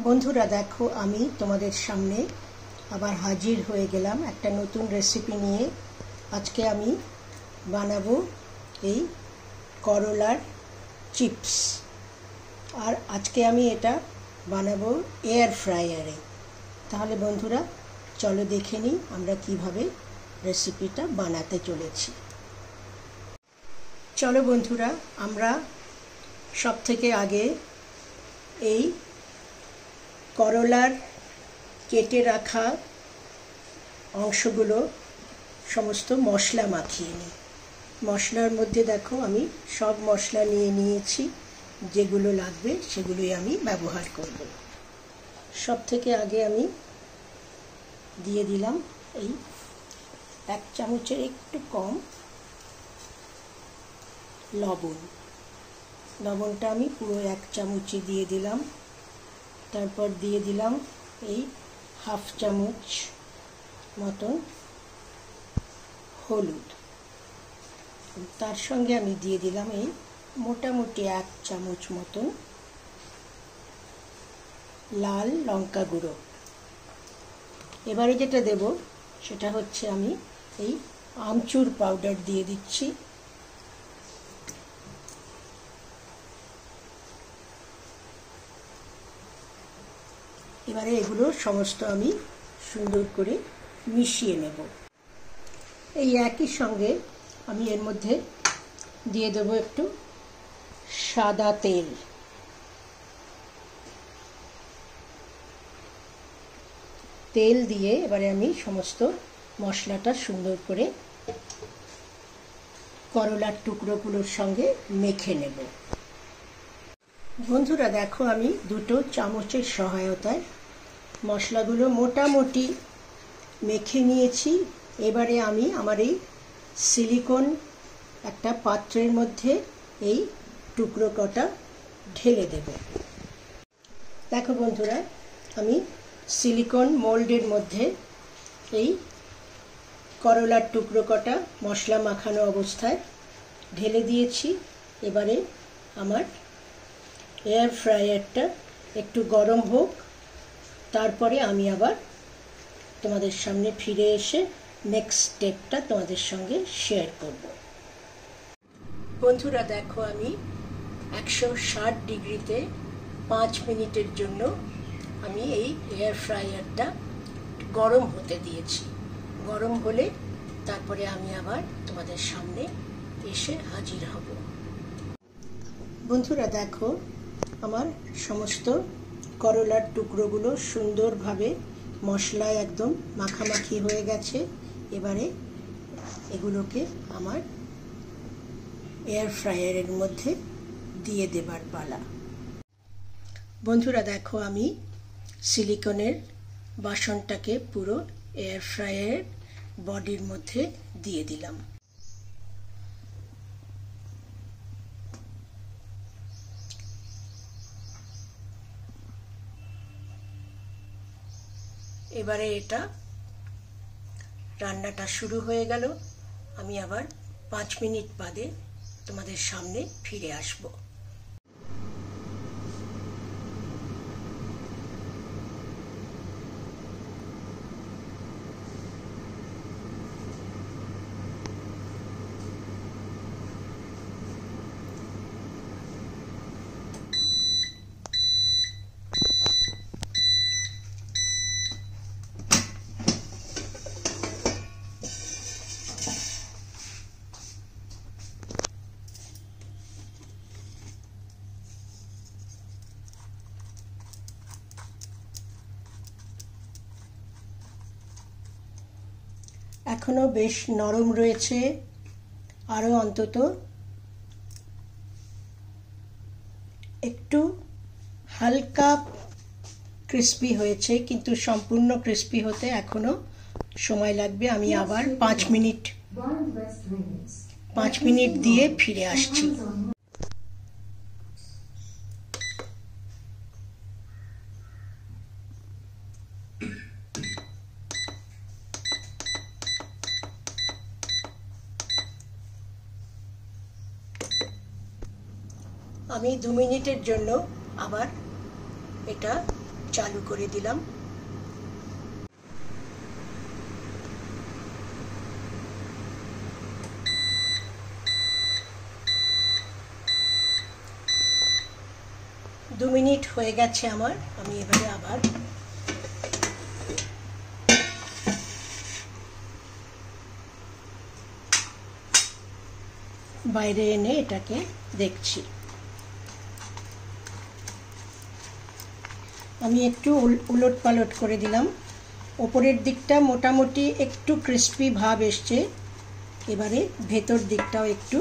বন্ধুরা দেখো, আমি তোমাদের সামনে আবার হাজির হয়ে গেলাম একটা নতুন রেসিপি নিয়ে। আজকে আমি বানাবো এই করলার চিপস। আর আজকে আমি এটা বানাবো এয়ার ফ্রায়ারে। তাহলে বন্ধুরা চলো দেখে নিই আমরা কিভাবে রেসিপিটা বানাতে চলেছি। চলো বন্ধুরা, আমরা সব থেকে আগে এই করলার কেটে রাখা অংশগুলো সমস্ত মশলা মাখিয়ে নিই। মশলার মধ্যে দেখো আমি সব মশলা নিয়ে নিয়েছি, যেগুলো লাগবে সেগুলোই আমি ব্যবহার করব। সব থেকে আগে আমি দিয়ে দিলাম এই 1 চামচের একটু কম লবণটা আমি পুরো 1 চামচই দিয়ে দিলাম। তারপর দিয়ে দিলাম এই 1/2 চামচ মতন হলুদ। তার সঙ্গে আমি দিয়ে দিলাম এই মোটামুটি 1 চামচ মতন লাল লঙ্কা গুঁড়ো। এবারে যেটা দেব সেটা হচ্ছে আমি এই আমচুর পাউডার দিয়ে দিচ্ছি। এবারে এগুলো সমস্ত আমি সুন্দর করে মিশিয়ে নেব। এই একই সঙ্গে আমি এর মধ্যে দিয়ে দেব একটু সাদা তেল। তেল দিয়ে এবারে আমি সমস্ত মশলাটা সুন্দর করে করলার টুকরোগুলোর সঙ্গে মেখে নেব। বন্ধুরা দেখো, আমি 2 চামচের সহায়তায় মশলাগুলো মোটামুটি মেখে নিয়েছি। এবারে আমি আমার এই সিলিকন একটা পাত্রের মধ্যে এই টুকরো কটা ঢেলে দেব। দেখো বন্ধুরা, আমি সিলিকন মোল্ডের মধ্যে এই করলার টুকরো কটা মশলা মাখানো অবস্থায় ঢেলে দিয়েছি। এবারে আমার এয়ার ফ্রায়ারটা একটু গরম হোক, তারপরে আমি আবার তোমাদের সামনে ফিরে এসে নেক্সট স্টেপটা তোমাদের সঙ্গে শেয়ার করব। বন্ধুরা দেখো, আমি 160 ডিগ্রিতে 5 মিনিটের জন্য আমি এই এয়ার ফ্রায়ারটা গরম হতে দিয়েছি। গরম হলে তারপরে আমি আবার তোমাদের সামনে এসে হাজির হব। বন্ধুরা দেখো, আমার সমস্ত করলার টুকরোগুলো সুন্দরভাবে মশলায় একদম মাখামাখি হয়ে গেছে। এবারে এগুলোকে আমার এয়ার ফ্রায়ারের মধ্যে দিয়ে দেবার পালা। বন্ধুরা দেখো, আমি সিলিকনের বাসনটাকে পুরো এয়ার ফ্রায়ারের বডির মধ্যে দিয়ে দিলাম। এবারে এটা রান্নাটা শুরু হয়ে গেল। আমি আবার 5 মিনিট বাদে তোমাদের সামনে ফিরে আসব। এখনো বেশ নরম রয়েছে, আরো অন্তত একটু হালকা ক্রিস্পি হয়েছে, কিন্তু সম্পূর্ণ ক্রিস্পি হতে এখনো সময় লাগবে। আমি আবার 5 মিনিট দিয়ে ফিরে আসছি। আমি 2 মিনিটের জন্য আবার এটা চালু করে দিলাম। দু মিনিট হয়ে গেছে আমার। আমি এবারে আবার বাইরে এনে এটাকে দেখছি। আমি একটু উলট পালট করে দিলাম। ওপরের দিকটা মোটামুটি একটু ক্রিস্পি ভাব এসছে। এবারে ভেতর দিকটাও একটু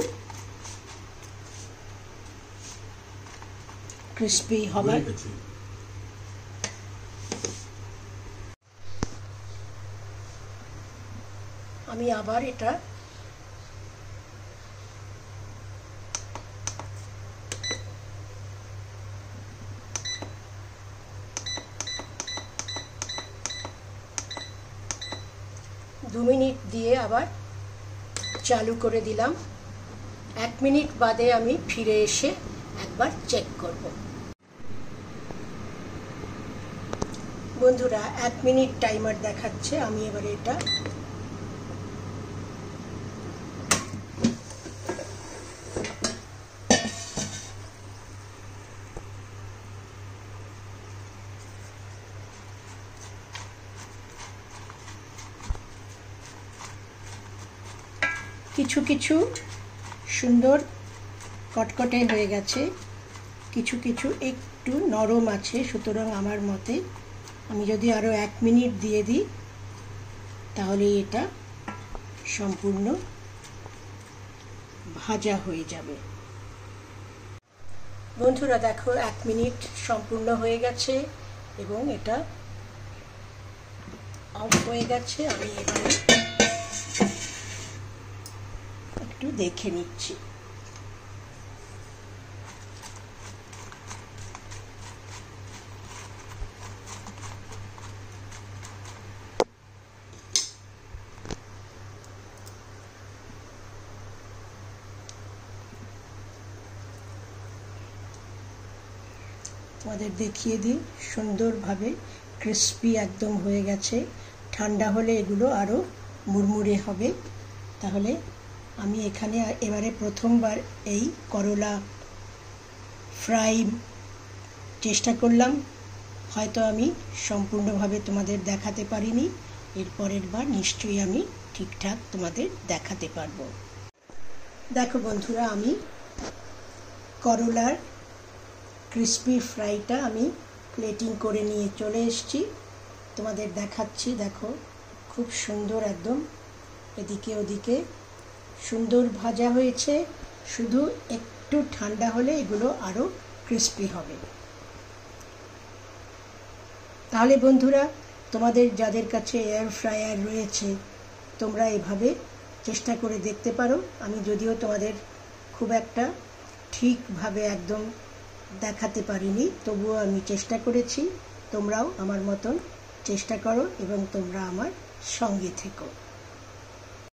ক্রিস্পি হবে। আমি আবার এটা দু মিনিট দিয়ে আবার চালু করে দিলাম। 1 মিনিট বাদে আমি ফিরে এসে একবার চেক করব। বন্ধুরা 1 মিনিট টাইমার দেখাচ্ছে। আমি এবারে এটা কিছু কিছু সুন্দর কটকটে হয়ে গেছে, কিছু কিছু একটু নরম আছে। সুতরাং আমার মতে আমি যদি আরও 1 মিনিট দিয়ে দিই তাহলে এটা সম্পূর্ণ ভাজা হয়ে যাবে। বন্ধুরা দেখো 1 মিনিট সম্পূর্ণ হয়ে গেছে এবং এটা অফ হয়ে গেছে। আমি এবারে একটু দেখে নিচ্ছি। তোমাদের দেখিয়ে দিই, সুন্দরভাবে ক্রিস্পি একদম হয়ে গেছে। ঠান্ডা হলে এগুলো আরও মুড়মুড়ে হবে। তাহলে আমি এখানে এবারে প্রথমবার এই করলা ফ্রাই চেষ্টা করলাম। হয়তো আমি সম্পূর্ণভাবে তোমাদের দেখাতে পারিনি। এর পরের বার নিশ্চয়ই আমি ঠিকঠাক তোমাদের দেখাতে পারবো। দেখো বন্ধুরা, আমি করলার ক্রিস্পি ফ্রাইটা আমি প্লেটিং করে নিয়ে চলে এসেছি। তোমাদের দেখাচ্ছি। দেখো খুব সুন্দর একদম এদিকে ওদিকে সুন্দর ভাজা হয়েছে। শুধু একটু ঠান্ডা হলে এগুলো আরও ক্রিস্পি হবে। তাহলে বন্ধুরা, তোমাদের যাদের কাছে এয়ার ফ্রায়ার রয়েছে তোমরা এভাবে চেষ্টা করে দেখতে পারো। আমি যদিও তোমাদের খুব একটা ঠিকভাবে একদম দেখাতে পারিনি, তবুও আমি চেষ্টা করেছি। তোমরাও আমার মতন চেষ্টা করো এবং তোমরা আমার সঙ্গে থেকো।